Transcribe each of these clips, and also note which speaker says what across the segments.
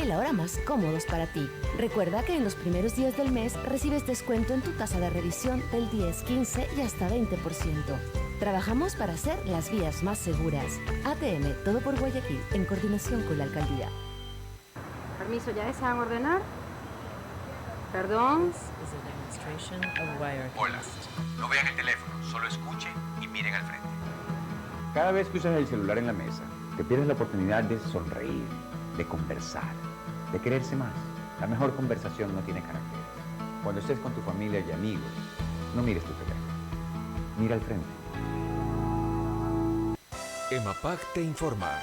Speaker 1: y la hora más cómodos para ti. Recuerda que en los primeros días del mes recibes descuento en tu tasa de revisión del 10, 15 y hasta 20%. Trabajamos para hacer las vías más seguras. ATM, todo por Guayaquil, en coordinación con la alcaldía.
Speaker 2: Permiso, ¿ya desean ordenar? Perdón.
Speaker 3: Hola, no vean el teléfono, solo escuchen y miren al frente.
Speaker 4: Cada vez que usas el celular en la mesa, te pierdes la oportunidad de sonreír, de conversar, de quererse más. La mejor conversación no tiene caracteres. Cuando estés con tu familia y amigos, no mires tu teléfono. Mira al frente.
Speaker 5: EMAPAC te informa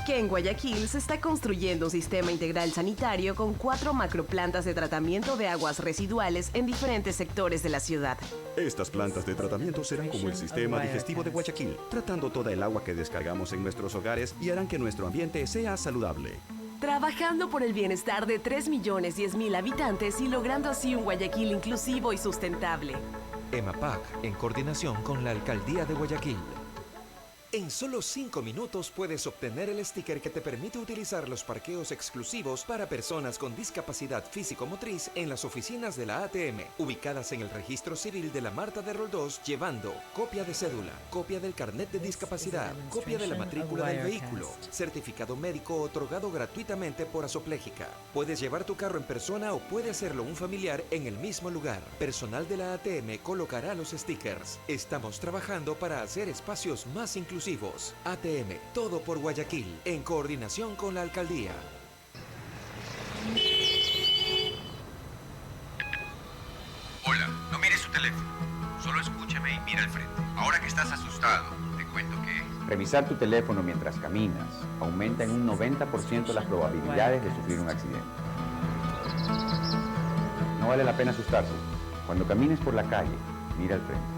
Speaker 6: que en Guayaquil se está construyendo un sistema integral sanitario con 4 macroplantas de tratamiento de aguas residuales en diferentes sectores de la ciudad.
Speaker 7: Estas plantas de tratamiento serán como el sistema digestivo de Guayaquil, tratando toda el agua que descargamos en nuestros hogares y harán que nuestro ambiente sea saludable.
Speaker 6: Trabajando por el bienestar de 3.010.000 habitantes y logrando así un Guayaquil inclusivo y sustentable.
Speaker 5: EMAPAC, en coordinación con la Alcaldía de Guayaquil. En solo 5 minutos puedes obtener el sticker que te permite utilizar los parqueos exclusivos para personas con discapacidad físico-motriz en las oficinas de la ATM, ubicadas en el registro civil de la Marta de Roldós, llevando copia de cédula, copia del carnet de discapacidad, copia de la matrícula del vehículo, certificado médico otorgado gratuitamente por Asoplégica. Puedes llevar tu carro en persona o puede hacerlo un familiar en el mismo lugar. Personal de la ATM colocará los stickers. Estamos trabajando para hacer espacios más inclusivos. ATM, todo por Guayaquil, en coordinación con la alcaldía.
Speaker 3: Hola, no mires tu teléfono, solo escúchame y mira al frente. Ahora que estás asustado, te cuento que...
Speaker 4: Revisar tu teléfono mientras caminas aumenta en un 90% las probabilidades de sufrir un accidente. No vale la pena asustarse. Cuando camines por la calle, mira al frente.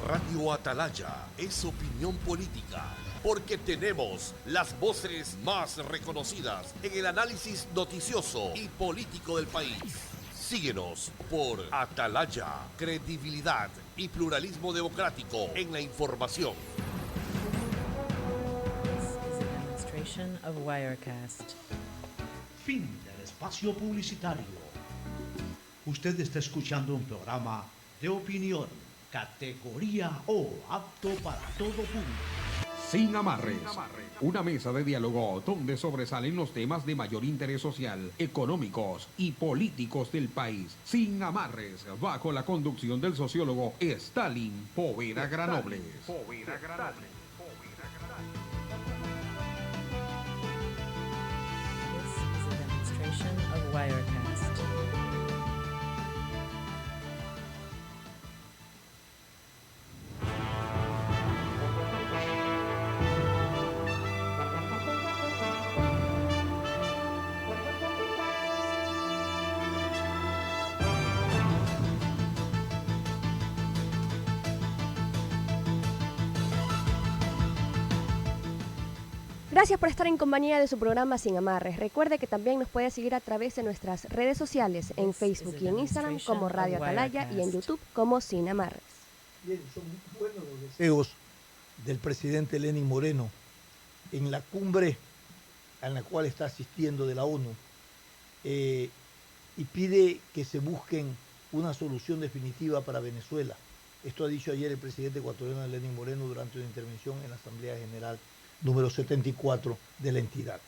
Speaker 8: Radio Atalaya es opinión política, porque tenemos las voces más reconocidas en el análisis noticioso y político del país. Síguenos por Atalaya, credibilidad y pluralismo democrático en la información.
Speaker 9: Fin del espacio publicitario. Usted está escuchando un programa de opinión, categoría O, apto para todo público.
Speaker 10: Sin amarres, una mesa de diálogo donde sobresalen los temas de mayor interés social, económicos y políticos del país. Sin amarres, bajo la conducción del sociólogo Stalin Poveda Granobles.
Speaker 11: Gracias por estar en compañía de su programa Sin Amarres. Recuerde que también nos puede seguir a través de nuestras redes sociales, en Facebook y en Instagram como Radio Atalaya y en YouTube como Sin Amarres.
Speaker 12: Bien, son buenos los deseos del presidente Lenín Moreno en la cumbre a la cual está asistiendo de la ONU y pide que se busquen una solución definitiva para Venezuela. Esto ha dicho ayer el presidente ecuatoriano Lenín Moreno durante una intervención en la Asamblea General número 74 de la entidad.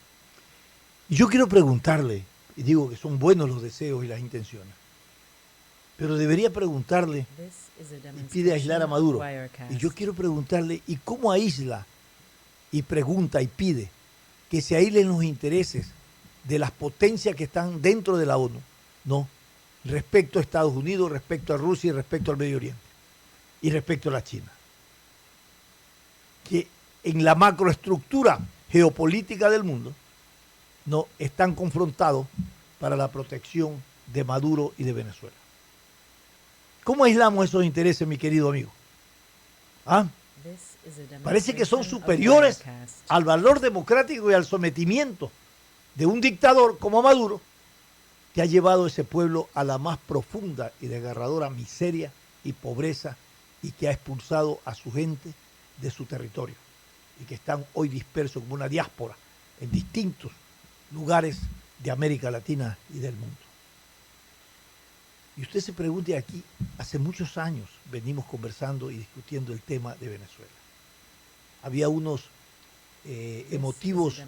Speaker 12: Y yo quiero preguntarle, y digo que son buenos los deseos y las intenciones, pero debería preguntarle, y pide aislar a Maduro, y yo quiero preguntarle, ¿y cómo aísla y pregunta y pide que se aíslen los intereses de las potencias que están dentro de la ONU? No, respecto a Estados Unidos, respecto a Rusia y respecto al Medio Oriente, y respecto a la China. Que en la macroestructura geopolítica del mundo no están confrontados para la protección de Maduro y de Venezuela. ¿Cómo aislamos esos intereses, mi querido amigo? ¿Ah? Parece que son superiores al valor democrático y al sometimiento de un dictador como Maduro, que ha llevado a ese pueblo a la más profunda y desgarradora miseria y pobreza, y que ha expulsado a su gente de su territorio. y que están hoy dispersos como una diáspora en distintos lugares de América Latina y del mundo. Y usted se pregunte aquí, hace muchos años venimos conversando y discutiendo el tema de Venezuela. Había unos emotivos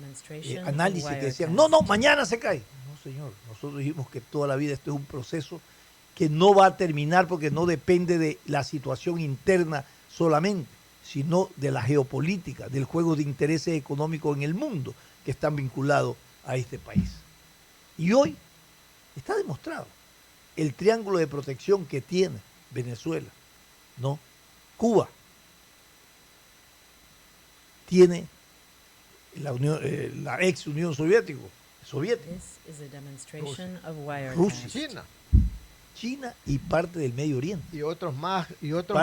Speaker 12: análisis que decían, no, mañana se cae. No, señor, nosotros dijimos que toda la vida esto es un proceso que no va a terminar porque no depende de la situación interna solamente, sino de la geopolítica, del juego de intereses económicos en el mundo que están vinculados a este país. Y hoy está demostrado el triángulo de protección que tiene Venezuela, ¿no? Cuba tiene la ex Unión Soviética, Rusia, China y parte del Medio Oriente.
Speaker 13: Y otros más.
Speaker 12: Y otros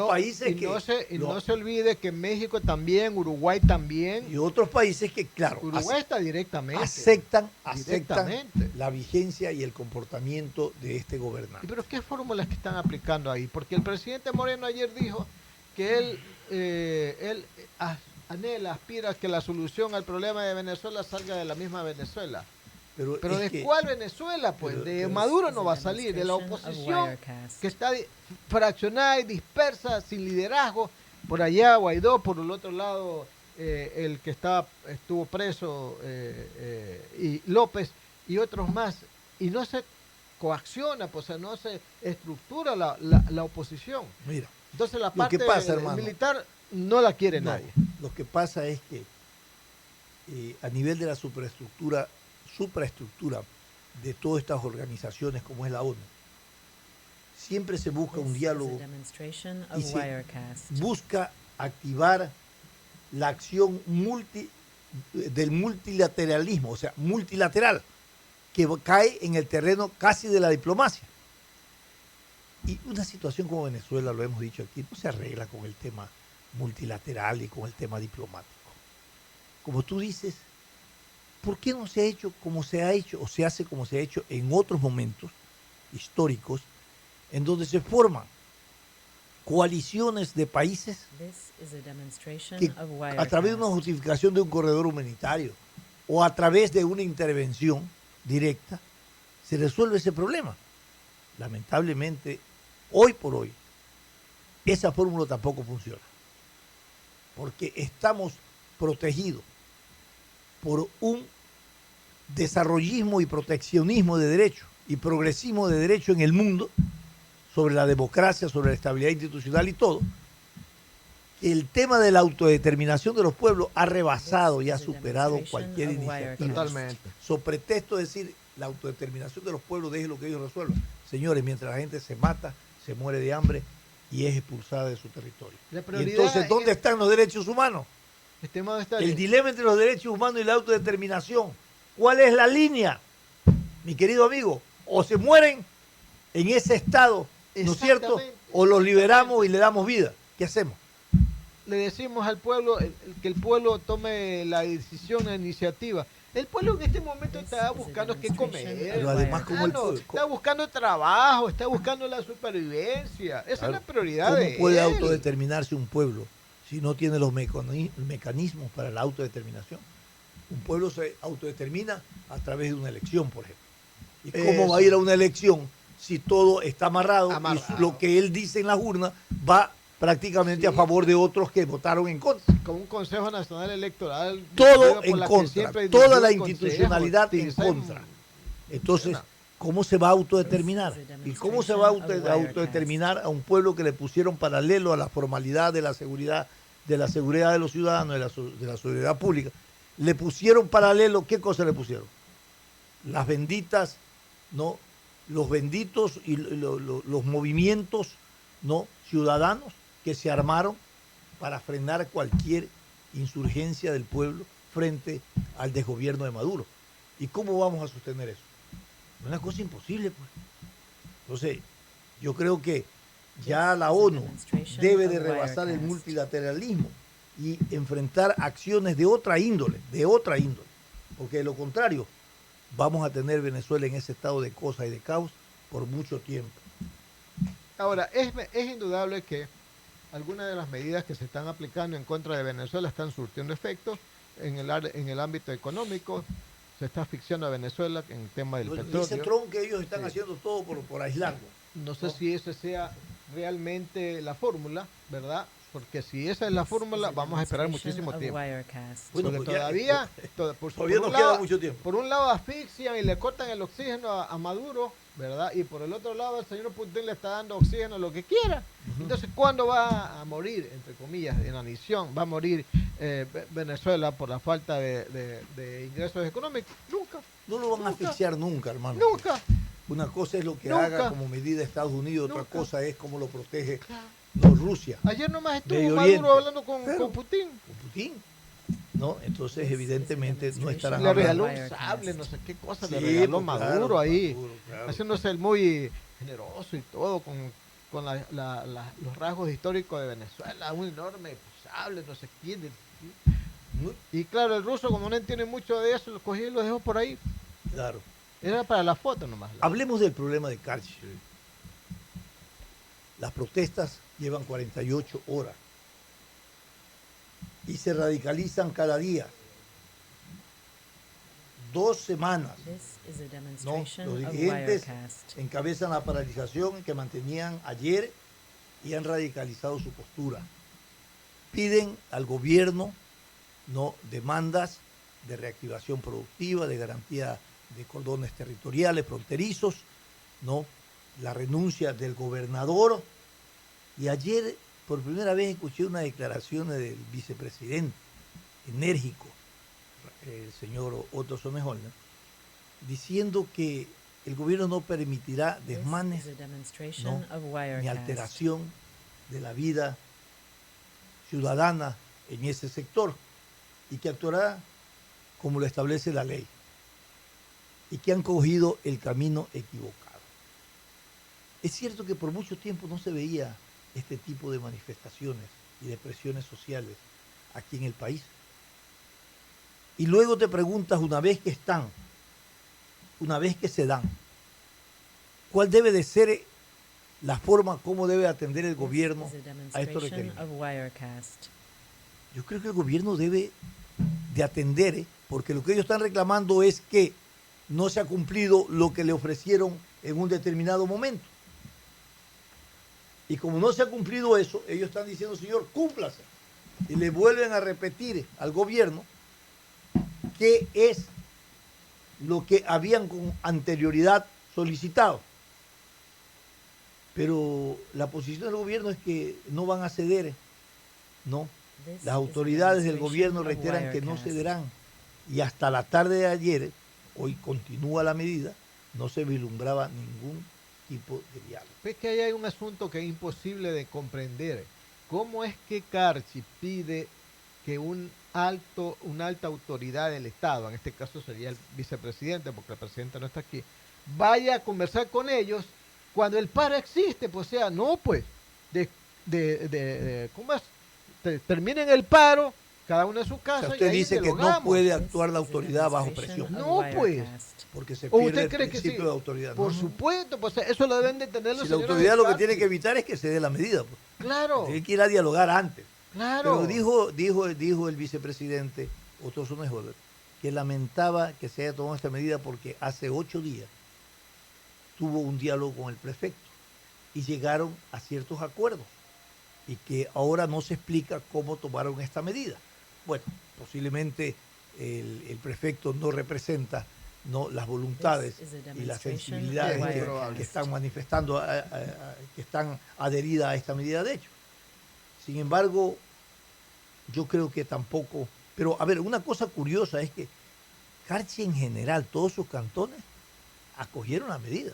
Speaker 12: países
Speaker 13: que... no se olvide que México también, Uruguay también.
Speaker 12: Y otros países que, claro,
Speaker 13: Uruguay está directamente.
Speaker 12: Aceptan la vigencia y el comportamiento de este gobernante.
Speaker 13: ¿Pero qué fórmulas que están aplicando ahí? Porque el presidente Moreno ayer dijo que él anhela, aspira a que la solución al problema de Venezuela salga de la misma Venezuela. Pero ¿de cuál Venezuela? Pues de Maduro no va a salir, de la oposición que está fraccionada y dispersa, sin liderazgo. Por allá Guaidó, por el otro lado el que estuvo preso y López y otros más. Y no se coacciona, pues, o sea, no se estructura la oposición.
Speaker 12: Mira,
Speaker 13: entonces la parte militar no la quiere nadie.
Speaker 12: Lo que pasa es que a nivel de la supraestructura de todas estas organizaciones como es la ONU, siempre se busca un diálogo y se busca activar la acción del multilateralismo, o sea, multilateral, que cae en el terreno casi de la diplomacia. Y una situación como Venezuela, lo hemos dicho aquí, no se arregla con el tema multilateral y con el tema diplomático. Como tú dices, ¿por qué no se ha hecho como se ha hecho o se hace como se ha hecho en otros momentos históricos en donde se forman coaliciones de países que a través de una justificación de un corredor humanitario o a través de una intervención directa se resuelve ese problema? Lamentablemente, hoy por hoy, esa fórmula tampoco funciona, porque estamos protegidos por un desarrollismo y proteccionismo de derecho y progresismo de derecho en el mundo sobre la democracia, sobre la estabilidad institucional y todo, que el tema de la autodeterminación de los pueblos ha rebasado y ha superado cualquier iniciativa.
Speaker 13: Totalmente.
Speaker 12: So pretexto de decir la autodeterminación de los pueblos, deje lo que ellos resuelvan. Señores, mientras la gente se mata, se muere de hambre y es expulsada de su territorio. Y entonces, ¿dónde están los derechos humanos? El dilema entre los derechos humanos y la autodeterminación. ¿Cuál es la línea, mi querido amigo? O se mueren en ese estado, ¿no es cierto? O los liberamos y le damos vida. ¿Qué hacemos?
Speaker 13: Le decimos al pueblo que el pueblo tome la decisión, la iniciativa. El pueblo en este momento está buscando qué comer.
Speaker 12: Pero además, como
Speaker 13: está buscando trabajo, está buscando la supervivencia. Esa es la prioridad.
Speaker 12: ¿Cómo puede autodeterminarse un pueblo si no tiene los mecanismos para la autodeterminación? Un pueblo se autodetermina a través de una elección, por ejemplo. ¿Y cómo va a ir a una elección si todo está amarrado? Y lo que él dice en las urnas va prácticamente a favor de otros que votaron en contra?
Speaker 13: Con un Consejo Nacional Electoral.
Speaker 12: Todo en contra, toda la institucionalidad en contra. Entonces, ¿cómo se va a autodeterminar? ¿Y cómo se va a autodeterminar a un pueblo que le pusieron paralelo a la formalidad de la seguridad de los ciudadanos, de la seguridad pública? Le pusieron paralelo, ¿qué cosa le pusieron? Las benditas, ¿no? Los benditos y los movimientos, ¿no?, ciudadanos que se armaron para frenar cualquier insurgencia del pueblo frente al desgobierno de Maduro. ¿Y cómo vamos a sostener eso? Es una cosa imposible, pues. Entonces, yo creo que ya la ONU debe de rebasar el multilateralismo y enfrentar acciones de otra índole, porque de lo contrario vamos a tener Venezuela en ese estado de cosas y de caos por mucho tiempo.
Speaker 13: Ahora, es indudable que algunas de las medidas que se están aplicando en contra de Venezuela están surtiendo efecto en el ámbito económico. Se está asfixiando a Venezuela en el tema del petróleo.
Speaker 12: Dice Trump que ellos están haciendo todo por aislarlo.
Speaker 13: No sé si esa sea realmente la fórmula, ¿verdad? Porque si esa es la fórmula, vamos a esperar muchísimo tiempo.
Speaker 12: Bueno,
Speaker 13: porque
Speaker 12: pues
Speaker 13: todavía,
Speaker 12: todavía nos queda mucho tiempo.
Speaker 13: Por un lado asfixian y le cortan el oxígeno a Maduro, ¿verdad? Y por el otro lado el señor Putin le está dando oxígeno a lo que quiera. Entonces, ¿cuándo va a morir, entre comillas, de inanición? ¿Va a morir Venezuela por la falta de ingresos económicos? Nunca.
Speaker 12: No lo van a asfixiar nunca, hermano.
Speaker 13: Nunca.
Speaker 12: Una cosa es lo que
Speaker 13: Nunca.
Speaker 12: haga como medida Estados Unidos, otra
Speaker 13: Nunca.
Speaker 12: cosa es cómo lo protege Rusia.
Speaker 13: Ayer nomás estuvo
Speaker 12: Medio
Speaker 13: Maduro
Speaker 12: Oriente.
Speaker 13: hablando con Putin.
Speaker 12: Con Putin. ¿No? Entonces, evidentemente, no estarán
Speaker 13: Le regaló
Speaker 12: hablando.
Speaker 13: un sable, no sé qué cosa, le
Speaker 12: Sí,
Speaker 13: regaló
Speaker 12: pues,
Speaker 13: Maduro
Speaker 12: claro,
Speaker 13: ahí,
Speaker 12: Maduro, claro.
Speaker 13: haciéndose el muy generoso y todo, con los rasgos históricos de Venezuela, un enorme sable, no sé quién. Y claro, el ruso, como no entiende mucho de eso, lo cogí y lo dejó por ahí.
Speaker 12: Claro.
Speaker 13: Era para la foto nomás.
Speaker 12: Hablemos del problema de Carchi. Las protestas llevan 48 horas y se radicalizan cada día. 2 semanas. ¿No? Los dirigentes encabezan la paralización que mantenían ayer y han radicalizado su postura. Piden al gobierno, ¿no?, demandas de reactivación productiva, de garantía de cordones territoriales fronterizos, ¿no?, la renuncia del gobernador. Y ayer por primera vez escuché una declaración del vicepresidente enérgico, el señor Otto Sonnenholm, diciendo que el gobierno no permitirá desmanes, ¿no?, ni alteración de la vida ciudadana en ese sector, y que actuará como lo establece la ley, y que han cogido el camino equivocado. Es cierto que por mucho tiempo no se veía este tipo de manifestaciones y de presiones sociales aquí en el país. Y luego te preguntas, una vez que están, una vez que se dan, ¿cuál debe de ser la forma, cómo debe atender el gobierno a estos requerimientos? Yo creo que el gobierno debe de atender, porque lo que ellos están reclamando es que no se ha cumplido lo que le ofrecieron en un determinado momento. Y como no se ha cumplido eso, ellos están diciendo, señor, cúmplase. Y le vuelven a repetir al gobierno qué es lo que habían con anterioridad solicitado. Pero la posición del gobierno es que no van a ceder, ¿no? Las autoridades del gobierno reiteran que no cederán. Y hasta la tarde de ayer, hoy continúa la medida, no se vislumbraba ningún tipo de diálogo.
Speaker 13: Es que ahí hay un asunto que es imposible de comprender. ¿Cómo es que Carchi pide que una alta autoridad del Estado, en este caso sería el vicepresidente, porque el presidente no está aquí, vaya a conversar con ellos cuando el paro existe? Pues, o sea, no, pues, ¿cómo es? Terminen el paro, cada uno en su casa.
Speaker 12: O sea, usted dice que no puede actuar la autoridad bajo presión.
Speaker 13: No, pues.
Speaker 12: Porque se
Speaker 13: ¿O
Speaker 12: pierde
Speaker 13: usted
Speaker 12: el
Speaker 13: cree que
Speaker 12: principio
Speaker 13: sí?
Speaker 12: de autoridad.
Speaker 13: Por
Speaker 12: No, no.
Speaker 13: supuesto, pues eso lo deben de tener los
Speaker 12: Si la
Speaker 13: señores
Speaker 12: autoridad
Speaker 13: de
Speaker 12: lo que
Speaker 13: Carchi.
Speaker 12: tiene que evitar es que se dé la medida. Pues.
Speaker 13: Claro.
Speaker 12: Tiene que ir a dialogar antes.
Speaker 13: Claro.
Speaker 12: Pero dijo el vicepresidente Otto Sonnenholm que lamentaba que se haya tomado esta medida porque hace 8 días tuvo un diálogo con el prefecto y llegaron a ciertos acuerdos y que ahora no se explica cómo tomaron esta medida. Bueno, posiblemente el prefecto no representa, ¿no?, las voluntades y las sensibilidades que están manifestando, que están adheridas a esta medida de hecho. Sin embargo, yo creo que tampoco... Pero, a ver, una cosa curiosa es que Carchi en general, todos sus cantones, acogieron la medida.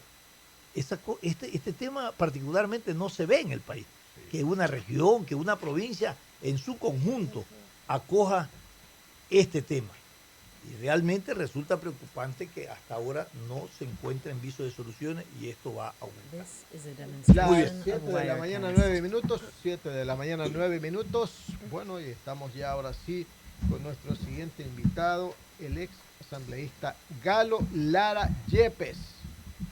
Speaker 12: Este tema particularmente no se ve en el país. Que una región, que una provincia en su conjunto acoja este tema. Y realmente resulta preocupante que hasta ahora no se encuentren visos de soluciones y esto va a aumentar.
Speaker 13: Muy bien. 7 de la mañana, 9 minutos. 7 de la mañana, 9 minutos. Bueno, y estamos ya ahora sí con nuestro siguiente invitado, el ex asambleísta Galo Lara Yepes,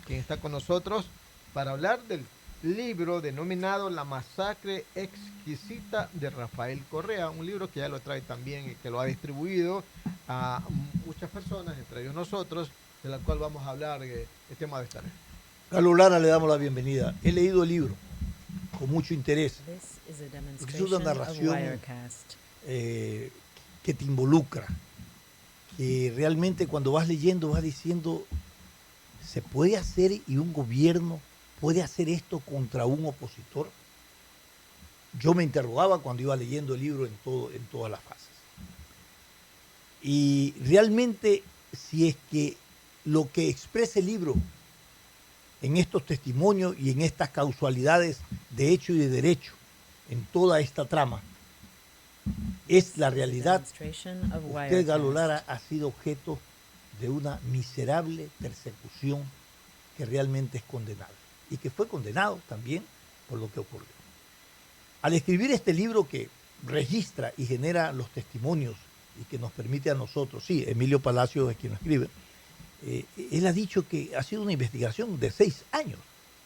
Speaker 13: quien está con nosotros para hablar del libro denominado La masacre exquisita de Rafael Correa, un libro que ya lo trae también y que lo ha distribuido a muchas personas, entre ellos nosotros, de la cual vamos a hablar el tema de esta vez.
Speaker 12: Galo Lara, le damos la bienvenida. He leído el libro con mucho interés. Es una narración que te involucra, que realmente cuando vas leyendo vas diciendo, ¿se puede hacer y un gobierno puede hacer esto contra un opositor? Yo me interrogaba cuando iba leyendo el libro en todas las fases. Y realmente, si es que lo que expresa el libro en estos testimonios y en estas causalidades de hecho y de derecho, en toda esta trama, es la realidad, usted, Galo Lara, ha sido objeto de una miserable persecución que realmente es condenable y que fue condenado también por lo que ocurrió. Al escribir este libro que registra y genera los testimonios y que nos permite a nosotros, sí, Emilio Palacio es quien lo escribe, él ha dicho que ha sido una investigación de 6 años,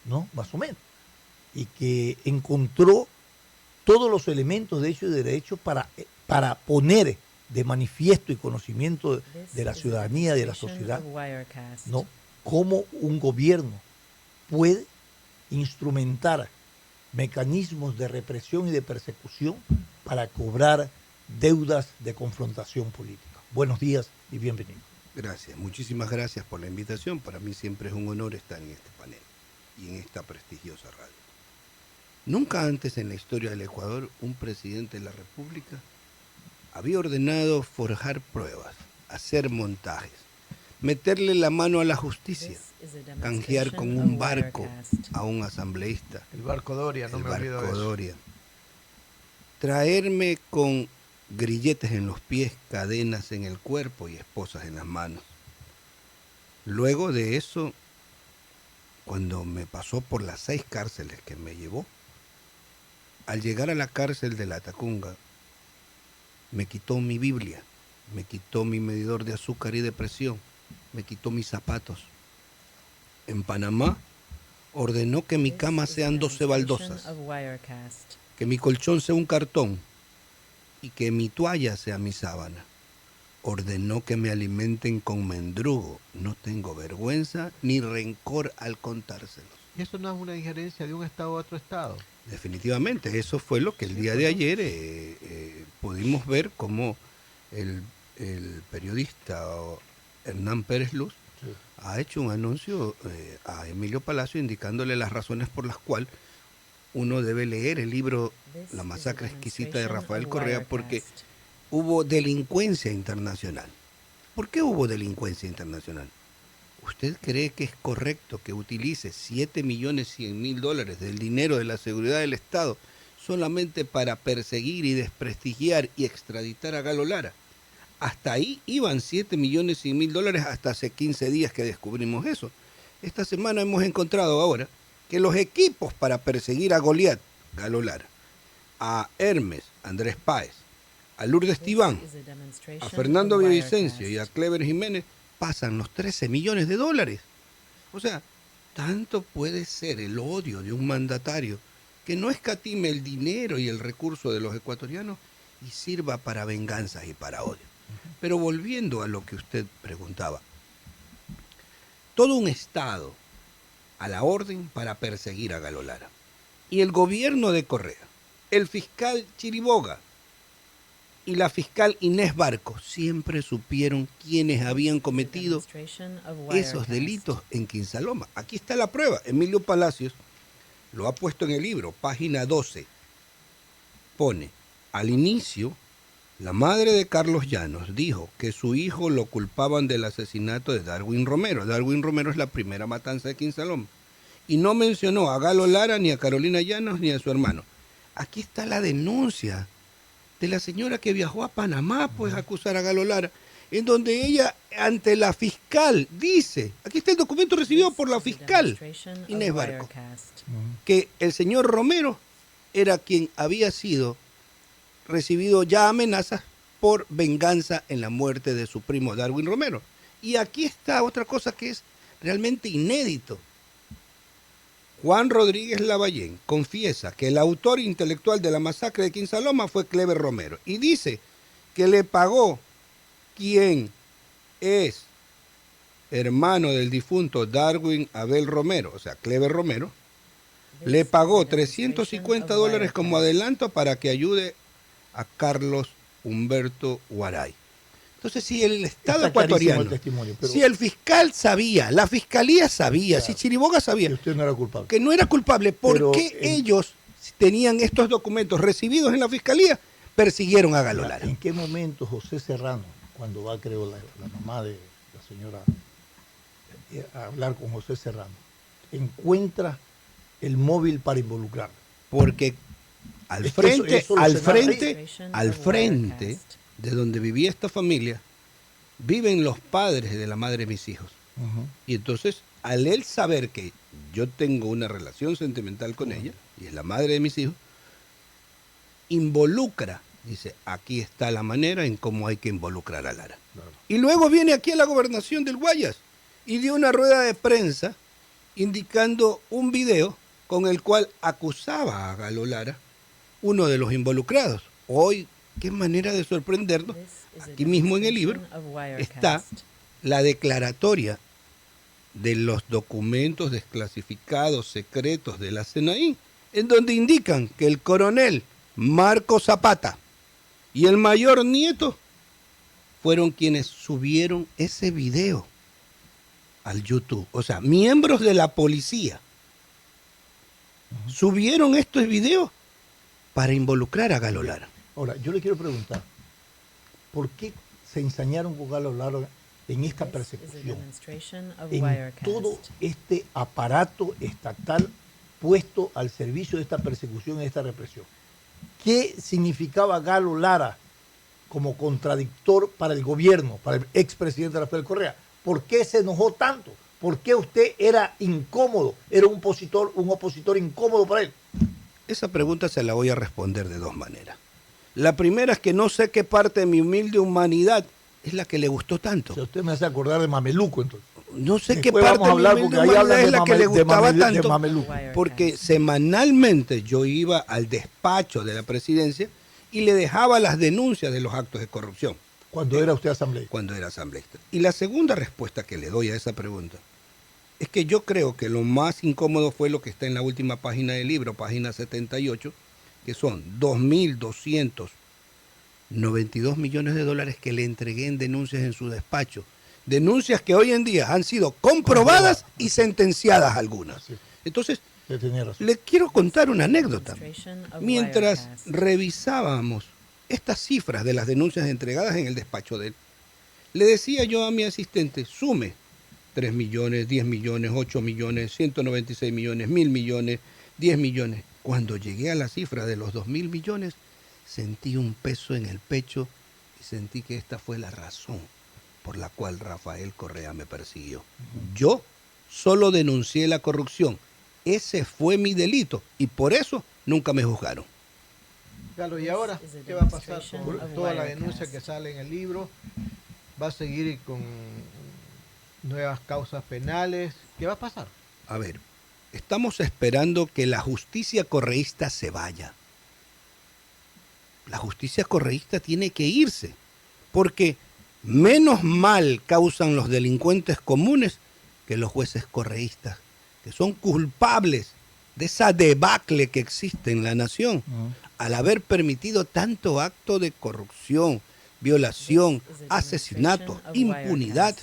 Speaker 12: ¿no? Más o menos, y que encontró todos los elementos de hecho y de derecho para poner de manifiesto y conocimiento de la ciudadanía, de la sociedad, ¿no? Cómo un gobierno puede instrumentar mecanismos de represión y de persecución para cobrar deudas de confrontación política. Buenos días y bienvenido.
Speaker 14: Gracias, muchísimas gracias por la invitación. Para mí siempre es un honor estar en este panel y en esta prestigiosa radio. Nunca antes en la historia del Ecuador un presidente de la República había ordenado forjar pruebas, hacer montajes, meterle la mano a la justicia, canjear con un barco a un asambleísta.
Speaker 13: El barco Doria, no me olvido de eso.
Speaker 14: Doria. Traerme con grilletes en los pies, cadenas en el cuerpo y esposas en las manos. Luego de eso, cuando me pasó por las 6 cárceles que me llevó, al llegar a la cárcel de La Tacunga, me quitó mi Biblia, me quitó mi medidor de azúcar y de presión, me quitó mis zapatos. En Panamá, ordenó que mi cama sean 12 baldosas, que mi colchón sea un cartón y que mi toalla sea mi sábana. Ordenó que me alimenten con mendrugo. No tengo vergüenza ni rencor al contárselos.
Speaker 13: ¿Y eso no es una injerencia de un estado a otro estado?
Speaker 14: Definitivamente, eso fue lo que el día de ayer pudimos ver como el periodista Hernán Pérez Luz ha hecho un anuncio a Emilio Palacio indicándole las razones por las cuales uno debe leer el libro La masacre exquisita de Rafael Correa, porque hubo delincuencia internacional. ¿Por qué hubo delincuencia internacional? ¿Usted cree que es correcto que utilice $7.100.000 del dinero de la seguridad del Estado solamente para perseguir y desprestigiar y extraditar a Galo Lara? Hasta ahí iban $7.100.000 hasta hace 15 días que descubrimos eso. Esta semana hemos encontrado ahora que los equipos para perseguir a Goliat, Galo Lara, a Hermes, Andrés Páez, a Lourdes Tibán, a Fernando Villavicencio y a Clever Jiménez pasan los $13 millones. O sea, tanto puede ser el odio de un mandatario que no escatime el dinero y el recurso de los ecuatorianos y sirva para venganzas y para odio. Pero volviendo a lo que usted preguntaba, todo un Estado a la orden para perseguir a Galo Lara. Y el gobierno de Correa, el fiscal Chiriboga y la fiscal Inés Barco siempre supieron quiénes habían cometido esos delitos en Quinsaloma. Aquí está la prueba. Emilio Palacios lo ha puesto en el libro, página 12. Pone, al inicio, la madre de Carlos Llanos dijo que su hijo lo culpaban del asesinato de Darwin Romero. Darwin Romero es la primera matanza de Quinsaloma. Y no mencionó a Galo Lara, ni a Carolina Llanos, ni a su hermano. Aquí está la denuncia de la señora que viajó a Panamá, pues, a acusar a Galo Lara, en donde ella, ante la fiscal, dice, aquí está el documento recibido por la fiscal Inés Barco, que el señor Romero era quien había sido recibido ya amenazas por venganza en la muerte de su primo Darwin Romero. Y aquí está otra cosa que es realmente inédito. Juan Rodríguez Lavallén confiesa que el autor intelectual de la masacre de Quinsaloma fue Clever Romero y dice que le pagó quien es hermano del difunto Darwin Abel Romero, o sea, Clever Romero, le pagó $350 como adelanto para que ayude a Carlos Humberto Guaray. Entonces, si el Estado ecuatoriano, si el fiscal sabía, la fiscalía sabía, si Chiriboga sabía
Speaker 12: que usted no era culpable,
Speaker 14: que no era culpable, ¿por qué ellos tenían estos documentos recibidos en la fiscalía, persiguieron a Galo Lara?
Speaker 12: ¿En qué momento José Serrano, cuando va, creo, la mamá de la señora a hablar con José Serrano, encuentra el móvil para involucrarlo?
Speaker 14: Porque al frente de donde vivía esta familia, viven los padres de la madre de mis hijos. Y entonces, al él saber que yo tengo una relación sentimental con ella, y es la madre de mis hijos, involucra, dice, aquí está la manera en cómo hay que involucrar a Lara. Y luego viene aquí a la gobernación del Guayas y dio una rueda de prensa indicando un video con el cual acusaba a Galo Lara, uno de los involucrados. Hoy, qué manera de sorprendernos, aquí mismo en el libro está la declaratoria de los documentos desclasificados secretos de la CNI, en donde indican que el coronel Marco Zapata y el mayor Nieto fueron quienes subieron ese video al YouTube. O sea, miembros de la policía subieron estos videos para involucrar a Galo Lara.
Speaker 12: Ahora, yo le quiero preguntar, ¿por qué se ensañaron con Galo Lara en esta persecución? En todo este aparato estatal puesto al servicio de esta persecución y esta represión. ¿Qué significaba Galo Lara como contradictor para el gobierno, para el expresidente Rafael Correa? ¿Por qué se enojó tanto? ¿Por qué usted era incómodo? Era un opositor incómodo para él.
Speaker 14: Esa pregunta se la voy a responder de dos maneras. La primera es que no sé qué parte de mi humilde humanidad es la que le gustó tanto.
Speaker 12: O sea, usted me hace acordar de Mameluco, entonces.
Speaker 14: No sé qué parte de mi humilde humanidad es la que le gustaba tanto, porque semanalmente yo iba al despacho de la presidencia y le dejaba las denuncias de los actos de corrupción.
Speaker 12: ¿Cuando era usted asambleísta?
Speaker 14: Cuando era asambleísta. Y la segunda respuesta que le doy a esa pregunta es que yo creo que lo más incómodo fue lo que está en la última página del libro, página 78, que son 2.292 millones de dólares que le entregué en denuncias en su despacho. Denuncias que hoy en día han sido comprobadas y sentenciadas algunas. Entonces, le quiero contar una anécdota. Mientras revisábamos estas cifras de las denuncias entregadas en el despacho de él, le decía yo a mi asistente, sume 3 millones, 10 millones, 8 millones, 196 millones, 1.000 millones, 10 millones. Cuando llegué a la cifra de los 2.000 millones, sentí un peso en el pecho y sentí que esta fue la razón por la cual Rafael Correa me persiguió. Yo solo denuncié la corrupción. Ese fue mi delito y por eso nunca me juzgaron.
Speaker 13: Galo, ¿y ahora qué va a pasar con toda la denuncia que sale en el libro? ¿Va a seguir con nuevas causas penales? ¿Qué va a pasar?
Speaker 14: A ver, estamos esperando que la justicia correísta se vaya. La justicia correísta tiene que irse, porque menos mal causan los delincuentes comunes que los jueces correístas, que son culpables de esa debacle que existe en la nación, al haber permitido tanto acto de corrupción, violación, asesinato, impunidad.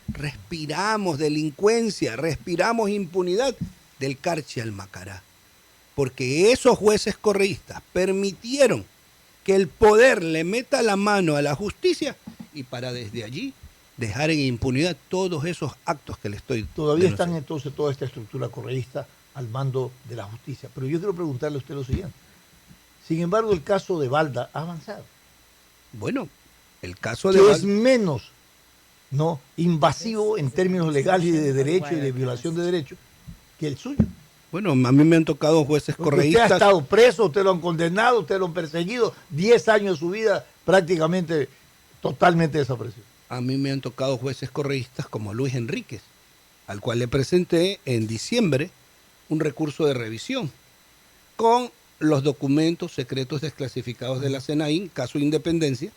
Speaker 14: Respiramos delincuencia, respiramos impunidad del Carchi al Macará, porque esos jueces correístas permitieron que el poder le meta la mano a la justicia y para desde allí dejar en impunidad todos esos actos que le estoy
Speaker 12: Todavía están entonces toda esta estructura correísta al mando de la justicia. Pero yo quiero preguntarle a usted lo siguiente. Sin embargo, el caso de Balda ha avanzado.
Speaker 14: Bueno, el caso de
Speaker 12: Balda
Speaker 14: es
Speaker 12: menos invasivo en términos legales y de derecho y de violación de derechos que el suyo.
Speaker 14: Bueno, a mí me han tocado jueces correístas.
Speaker 12: Usted ha estado preso, usted lo han condenado, usted lo han perseguido, 10 años de su vida prácticamente totalmente desaparecido.
Speaker 14: A mí me han tocado jueces correístas como Luis Enríquez, al cual le presenté en diciembre un recurso de revisión con los documentos secretos desclasificados de la CNAIN, caso Independencia,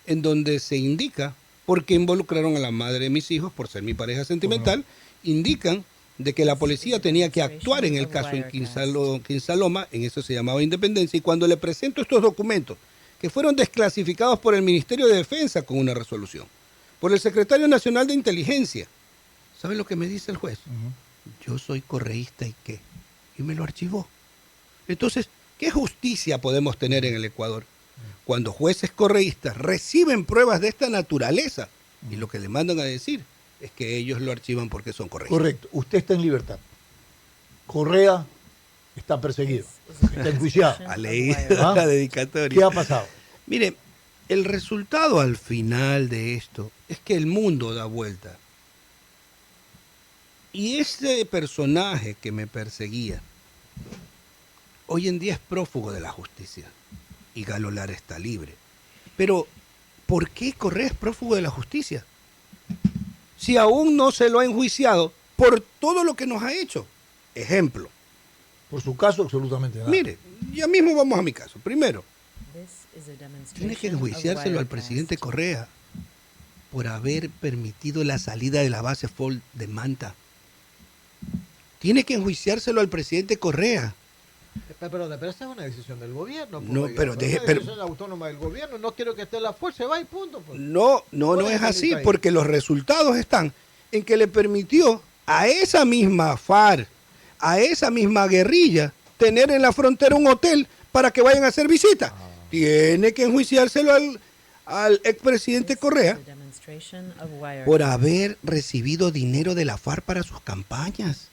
Speaker 14: en donde se indica por qué involucraron a la madre de mis hijos por ser mi pareja sentimental, indican de que la policía tenía que actuar en el caso en Quinsaloma, en eso se llamaba Independencia, y cuando le presento estos documentos, que fueron desclasificados por el Ministerio de Defensa con una resolución, por el Secretario Nacional de Inteligencia, ¿sabe lo que me dice el juez? Yo soy correísta y qué, y me lo archivó. Entonces, ¿qué justicia podemos tener en el Ecuador cuando jueces correístas reciben pruebas de esta naturaleza y lo que le mandan a decir es que ellos lo archivan porque son correístas?
Speaker 12: Correcto, usted está en libertad. Correa está perseguido, está enjuiciado.
Speaker 14: Ha leído la dedicatoria.
Speaker 12: ¿Qué ha pasado?
Speaker 14: Mire, el resultado al final de esto es que el mundo da vuelta. Y ese personaje que me perseguía, hoy en día es prófugo de la justicia y Galo Lara está libre. Pero, ¿por qué Correa es prófugo de la justicia? Si aún no se lo ha enjuiciado por todo lo que nos ha hecho. Ejemplo.
Speaker 12: Por su caso, absolutamente nada.
Speaker 14: Mire, ya mismo vamos a mi caso. Primero, tiene que enjuiciárselo al presidente Correa por haber permitido la salida de la base FOL de Manta. Tiene que enjuiciárselo al presidente Correa.
Speaker 13: Pero esa es una decisión del gobierno.
Speaker 14: No, pero
Speaker 13: es una decisión autónoma del gobierno. No quiero que esté la fuerza, va y punto. Pues.
Speaker 14: No es así, porque los resultados están en que le permitió a esa misma FARC, a esa misma guerrilla, tener en la frontera un hotel para que vayan a hacer visita. Tiene que enjuiciárselo al expresidente Correa por haber recibido dinero de la FARC para sus campañas.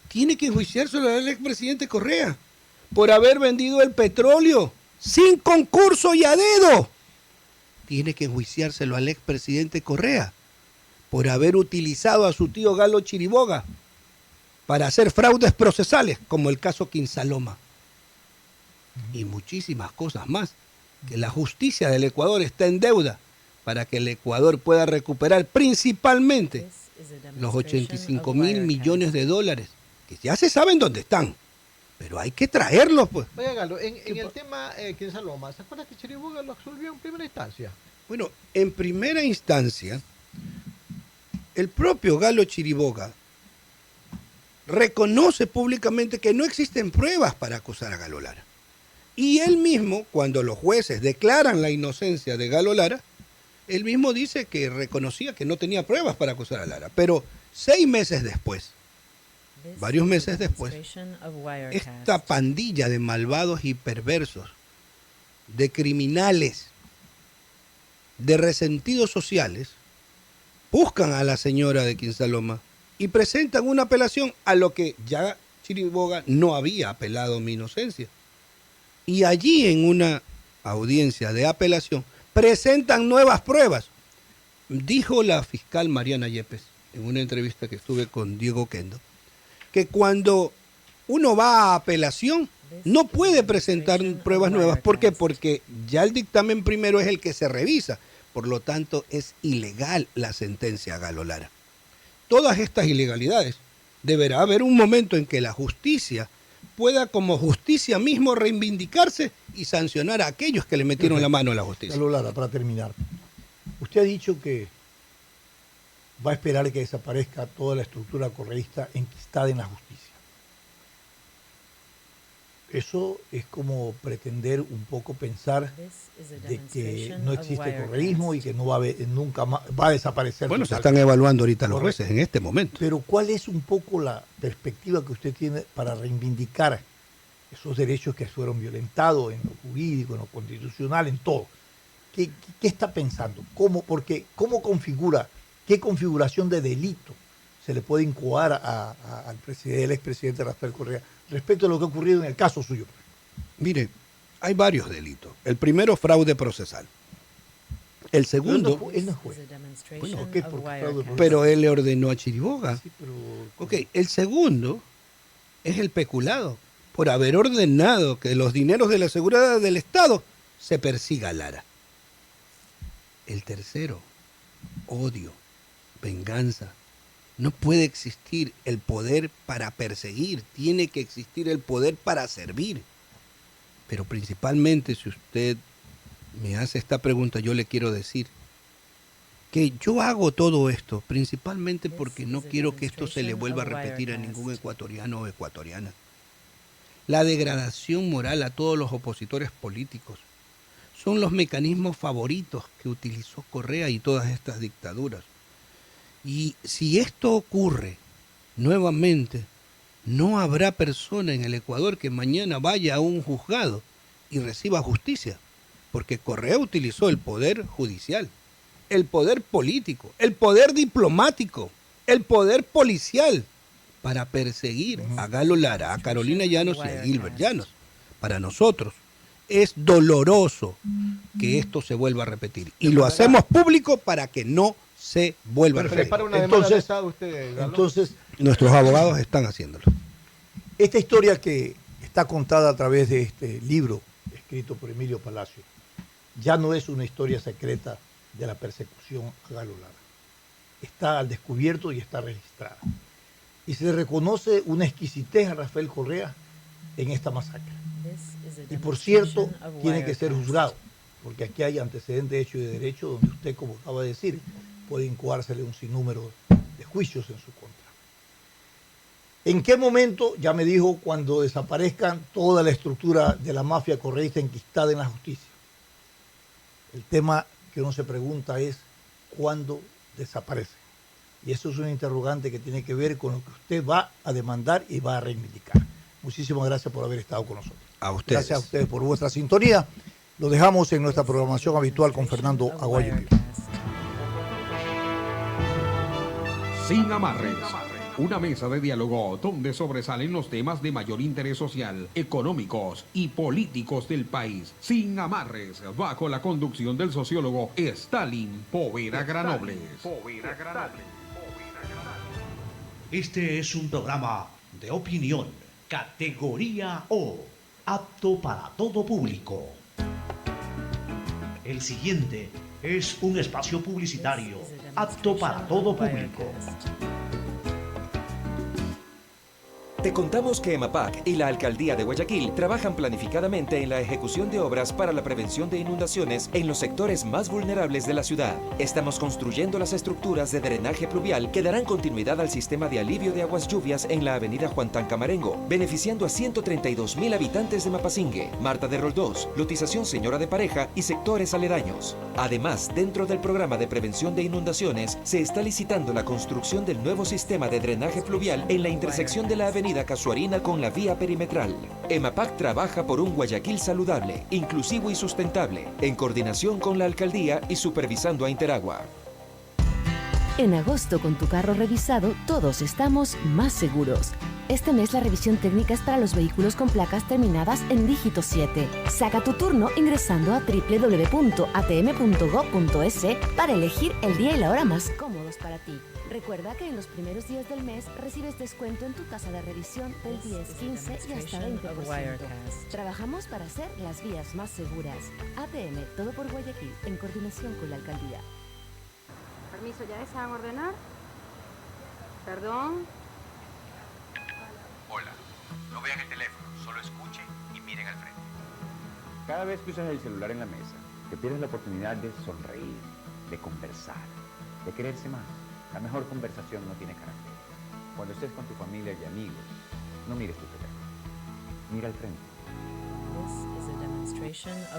Speaker 14: Tiene que enjuiciárselo al expresidente Correa por haber vendido el petróleo sin concurso y a dedo. Tiene que enjuiciárselo al expresidente Correa por haber utilizado a su tío Galo Chiriboga para hacer fraudes procesales, como el caso Quinsaloma. Y muchísimas cosas más, que la justicia del Ecuador está en deuda para que el Ecuador pueda recuperar principalmente los 85.000 millones de dólares, que ya se saben dónde están, pero hay que traerlos, pues.
Speaker 13: Oiga, Galo, en el tema Quinsaloma, ¿se acuerda que Chiriboga lo absolvió en primera instancia?
Speaker 14: Bueno, en primera instancia, el propio Galo Chiriboga reconoce públicamente que no existen pruebas para acusar a Galo Lara. Y él mismo, cuando los jueces declaran la inocencia de Galo Lara, él mismo dice que reconocía que no tenía pruebas para acusar a Lara. Pero 6 meses después, varios meses después, esta pandilla de malvados y perversos, de criminales, de resentidos sociales, buscan a la señora de Quinsaloma y presentan una apelación a lo que ya Chiriboga no había apelado mi inocencia. Y allí en una audiencia de apelación presentan nuevas pruebas. Dijo la fiscal Mariana Yepes en una entrevista que estuve con Diego Kendo, que cuando uno va a apelación no puede presentar pruebas nuevas. ¿Por qué? Porque ya el dictamen primero es el que se revisa. Por lo tanto, es ilegal la sentencia a Galo Lara. Todas estas ilegalidades, deberá haber un momento en que la justicia pueda como justicia mismo reivindicarse y sancionar a aquellos que le metieron la mano a la justicia.
Speaker 12: Galo Lara, para terminar, usted ha dicho que va a esperar que desaparezca toda la estructura correísta enquistada en la justicia. Eso es como pretender un poco pensar de que no existe correísmo y que no va a haber, nunca más va a desaparecer.
Speaker 14: Bueno, se están evaluando ahorita los jueces en este momento.
Speaker 12: Pero ¿cuál es un poco la perspectiva que usted tiene para reivindicar esos derechos que fueron violentados en lo jurídico, en lo constitucional, en todo? ¿Qué está pensando? ¿Cómo configura, qué configuración de delito se le puede incoar al expresidente Rafael Correa respecto a lo que ha ocurrido en el caso suyo?
Speaker 14: Mire, hay varios delitos. El primero, fraude procesal. El segundo...
Speaker 12: Él no es juez.
Speaker 14: Bueno,
Speaker 12: ¿por qué? Porque fraude procesal.
Speaker 14: Pero él le ordenó a Chiriboga.
Speaker 12: Sí, pero...
Speaker 14: Ok, el segundo es el peculado, por haber ordenado que los dineros de la seguridad del Estado se persiga a Lara. El tercero, odio, venganza, No puede existir el poder para perseguir, tiene que existir el poder para servir. Pero principalmente, si usted me hace esta pregunta, yo le quiero decir que yo hago todo esto principalmente porque no quiero que esto se le vuelva a repetir a ningún ecuatoriano o ecuatoriana. La degradación moral a todos los opositores políticos son los mecanismos favoritos que utilizó Correa y todas estas dictaduras. Y si esto ocurre nuevamente, no habrá persona en el Ecuador que mañana vaya a un juzgado y reciba justicia, porque Correa utilizó el poder judicial, el poder político, el poder diplomático, el poder policial para perseguir a Galo Lara, a Carolina Llanos y a Gilbert Llanos. Para nosotros es doloroso que esto se vuelva a repetir y lo hacemos público para que no se vuelva a repetir.
Speaker 12: Entonces,
Speaker 14: nuestros abogados están haciéndolo.
Speaker 12: Esta historia que está contada a través de este libro escrito por Emilio Palacio ya no es una historia secreta de la persecución a Galo Lara. Está al descubierto y está registrada. Y se le reconoce una exquisitez a Rafael Correa en esta masacre. Y por cierto, tiene que ser juzgado, porque aquí hay antecedentes de hecho y de derecho donde usted, como acaba de decir, puede incoársele un sinnúmero de juicios en su contra. ¿En qué momento? Ya me dijo, cuando desaparezcan toda la estructura de la mafia correísta enquistada en la justicia. El tema que uno se pregunta es ¿cuándo desaparece? Y eso es un interrogante que tiene que ver con lo que usted va a demandar y va a reivindicar. Muchísimas gracias por haber estado con nosotros.
Speaker 14: A ustedes.
Speaker 12: Gracias a ustedes por vuestra sintonía. Lo dejamos en nuestra programación habitual con Fernando Aguayo.
Speaker 10: Sin amarres. Una mesa de diálogo donde sobresalen los temas de mayor interés social, económicos y políticos del país. Sin amarres, bajo la conducción del sociólogo Stalin Poveda Granobles.
Speaker 9: Este es un programa de opinión, categoría O, apto para todo público. El siguiente es un espacio publicitario apto para todo público.
Speaker 5: Te contamos que EMAPAC y la Alcaldía de Guayaquil trabajan planificadamente en la ejecución de obras para la prevención de inundaciones en los sectores más vulnerables de la ciudad. Estamos construyendo las estructuras de drenaje pluvial que darán continuidad al sistema de alivio de aguas lluvias en la avenida Juan Tancamarengo, beneficiando a 132,000 habitantes de Mapasingue, Marta de Roldós, Lotización Señora de Pareja y sectores aledaños. Además, dentro del programa de prevención de inundaciones, se está licitando la construcción del nuevo sistema de drenaje pluvial en la intersección de la avenida Casuarina con la vía perimetral. EMAPAC trabaja por un Guayaquil saludable, inclusivo y sustentable, en coordinación con la Alcaldía y supervisando a Interagua.
Speaker 1: En agosto, con tu carro revisado, todos estamos más seguros. Este mes la revisión técnica es para los vehículos con placas terminadas en dígito 7. Saca tu turno ingresando a www.atm.gov.es para elegir el día y la hora más cómodos para ti. Recuerda que en los primeros días del mes recibes descuento en tu tasa de revisión del 10, 15 y hasta 20%. Trabajamos para hacer las vías más seguras. ATM, todo por Guayaquil, en coordinación con la Alcaldía.
Speaker 2: Permiso, ¿ya desean ordenar? Perdón.
Speaker 3: Hola, no vean el teléfono, solo escuchen y miren al frente.
Speaker 4: Cada vez que usas el celular en la mesa, te pierdes la oportunidad de sonreír, de conversar, de quererse más. La mejor conversación no tiene carácter. Cuando estés con tu familia y amigos, no mires tu teléfono. Mira al frente.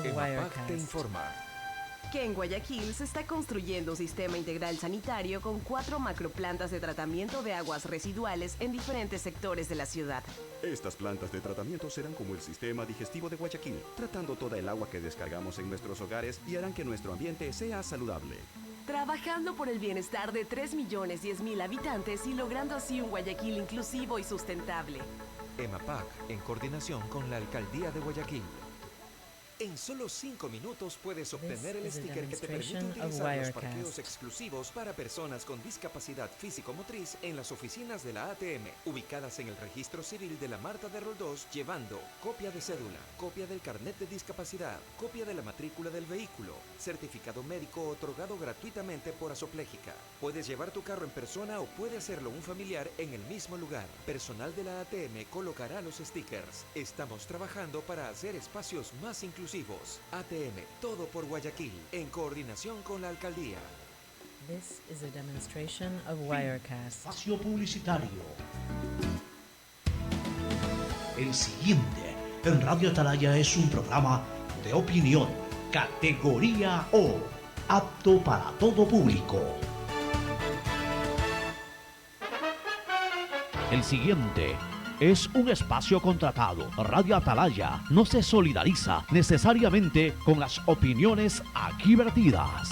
Speaker 5: EMAPAC te informa
Speaker 6: que en Guayaquil se está construyendo un sistema integral sanitario con 4 macroplantas de tratamiento de aguas residuales en diferentes sectores de la ciudad.
Speaker 7: Estas plantas de tratamiento serán como el sistema digestivo de Guayaquil, tratando toda el agua que descargamos en nuestros hogares y harán que nuestro ambiente sea saludable.
Speaker 6: Trabajando por el bienestar de 3.010.000 habitantes y logrando así un Guayaquil inclusivo y sustentable.
Speaker 5: EMAPAC en coordinación con la Alcaldía de Guayaquil. En solo 5 minutos puedes obtener el sticker que te permite utilizar los parqueos exclusivos para personas con discapacidad físico-motriz en las oficinas de la ATM, ubicadas en el registro civil de la Marta de Roldós, llevando copia de cédula, copia del carnet de discapacidad, copia de la matrícula del vehículo, certificado médico otorgado gratuitamente por Asoplégica. Puedes llevar tu carro en persona o puede hacerlo un familiar en el mismo lugar. Personal de la ATM colocará los stickers. Estamos trabajando para hacer espacios más inclusivos. ATM, todo por Guayaquil, en coordinación con la alcaldía.
Speaker 15: This is a demonstration of Wirecast.
Speaker 9: Espacio publicitario. El siguiente en Radio Atalaya es un programa de opinión, categoría O, apto para todo público. El siguiente es un espacio contratado. Radio Atalaya no se solidariza necesariamente con las opiniones aquí vertidas.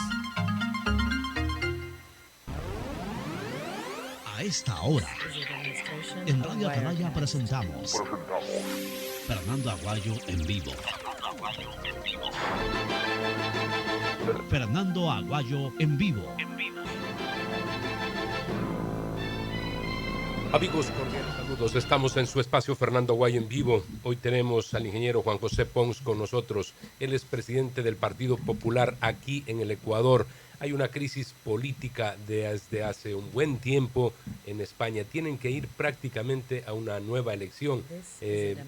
Speaker 9: A esta hora, en Radio Atalaya presentamos Fernando Aguayo en vivo. Fernando Aguayo en vivo.
Speaker 16: Amigos, cordiales saludos. Estamos en su espacio Fernando Aguayo en vivo. Hoy tenemos al ingeniero Juan José Pons con nosotros. Él es presidente del Partido Popular aquí en el Ecuador. Hay una crisis política desde hace un buen tiempo en España. Tienen que ir prácticamente a una nueva elección.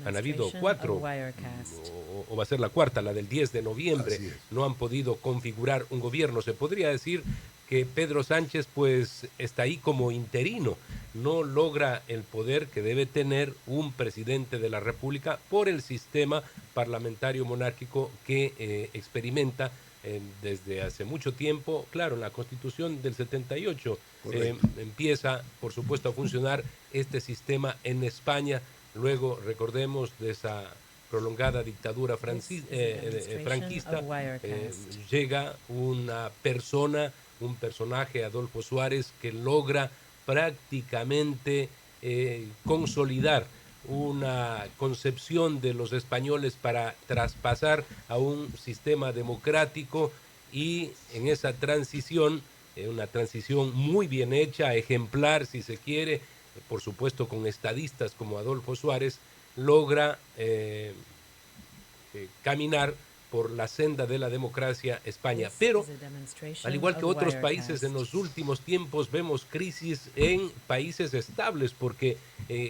Speaker 16: Han habido 4, o va a ser la cuarta, la del 10 de noviembre. No han podido configurar un gobierno. Se podría decir que Pedro Sánchez pues está ahí como interino, no logra el poder que debe tener un presidente de la República por el sistema parlamentario monárquico que experimenta desde hace mucho tiempo. Claro, en la Constitución del 78 empieza, por supuesto, a funcionar este sistema en España. Luego, recordemos de esa prolongada dictadura franquista, llega un personaje, Adolfo Suárez, que logra prácticamente consolidar una concepción de los españoles para traspasar a un sistema democrático, y en esa transición, una transición muy bien hecha, ejemplar si se quiere, por supuesto con estadistas como Adolfo Suárez, logra caminar por la senda de la democracia España. Pero, al igual que otros países en los últimos tiempos, vemos crisis en países estables, porque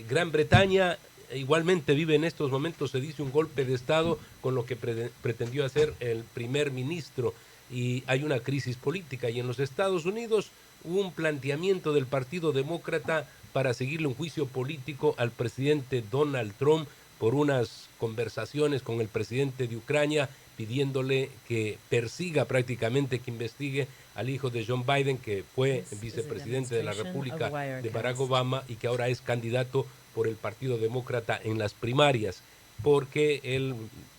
Speaker 16: Gran Bretaña igualmente vive en estos momentos, se dice, un golpe de Estado con lo que pretendió hacer el primer ministro, y hay una crisis política. Y en los Estados Unidos hubo un planteamiento del Partido Demócrata para seguirle un juicio político al presidente Donald Trump por unas conversaciones con el presidente de Ucrania, pidiéndole que persiga prácticamente, que investigue al hijo de John Biden, que fue vicepresidente de la República de Barack Obama y que ahora es candidato por el Partido Demócrata en las primarias, porque el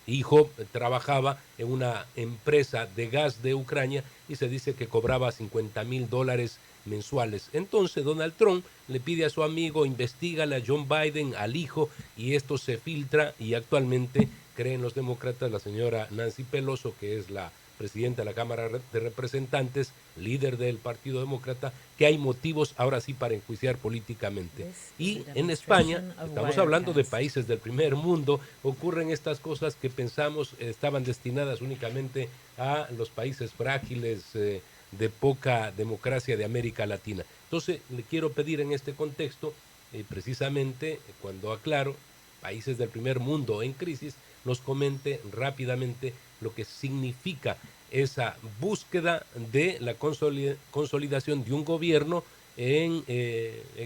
Speaker 16: hijo trabajaba en una empresa de gas de Ucrania y se dice que cobraba $50,000 mensuales. Entonces Donald Trump le pide a su amigo: investígale a John Biden, al hijo, y esto se filtra, y actualmente creen los demócratas, la señora Nancy Pelosi, que es la presidenta de la Cámara de Representantes, líder del Partido Demócrata, que hay motivos ahora sí para enjuiciar políticamente. Y en España, estamos hablando de países del primer mundo, ocurren estas cosas que pensamos estaban destinadas únicamente a los países frágiles, de poca democracia de América Latina. Entonces, le quiero pedir en este contexto, precisamente cuando aclaro países del primer mundo en crisis, nos comente rápidamente lo que significa esa búsqueda de la consolidación de un gobierno en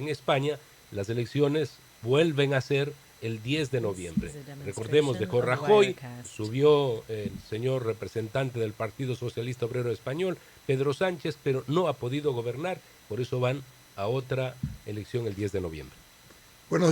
Speaker 16: España. Las elecciones vuelven a ser el 10 de noviembre. Recordemos, dejó Rajoy, subió el señor representante del Partido Socialista Obrero Español, Pedro Sánchez, pero no ha podido gobernar, por eso van a otra elección el 10 de noviembre.
Speaker 17: Buenos días.